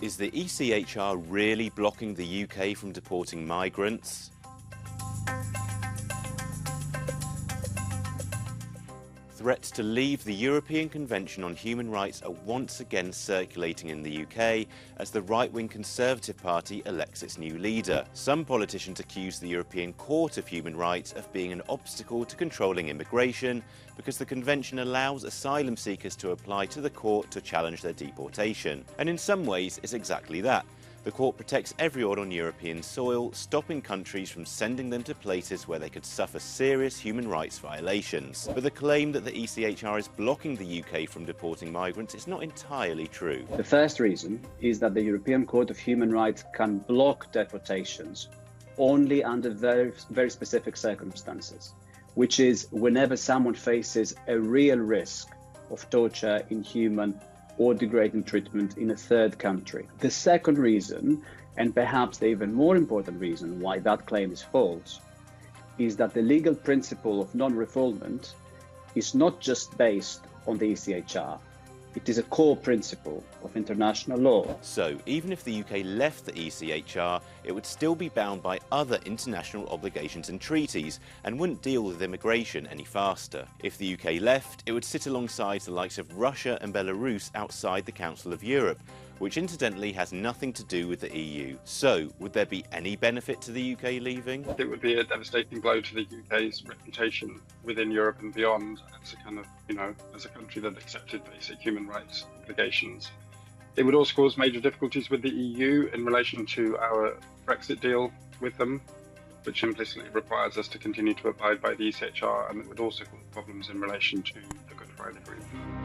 Is the ECHR really blocking the UK from deporting migrants? Threats to leave the European Convention on Human Rights are once again circulating in the UK as the right-wing Conservative Party elects its new leader. Some politicians accuse the European Court of Human Rights of being an obstacle to controlling immigration because the Convention allows asylum seekers to apply to the court to challenge their deportation. And in some ways, it's exactly that. The court protects everyone on European soil, stopping countries from sending them to places where they could suffer serious human rights violations. But the claim that the ECHR is blocking the UK from deporting migrants is not entirely true. The first reason is that the European Court of Human Rights can block deportations only under very specific circumstances, which is whenever someone faces a real risk of torture, inhuman or degrading treatment in a third country. The second reason, and perhaps the even more important reason why that claim is false, is that the legal principle of non-refoulement is not just based on the ECHR. It is a core principle of international law. So, even if the UK left the ECHR, it would still be bound by other international obligations and treaties and wouldn't deal with immigration any faster. If the UK left, it would sit alongside the likes of Russia and Belarus outside the Council of Europe, which incidentally has nothing to do with the EU. So, would there be any benefit to the UK leaving? It would be a devastating blow to the UK's reputation within Europe and beyond as a kind of, as a country that accepted basic human rights obligations. It would also cause major difficulties with the EU in relation to our Brexit deal with them, which implicitly requires us to continue to abide by the ECHR, and it would also cause problems in relation to the Good Friday Agreement.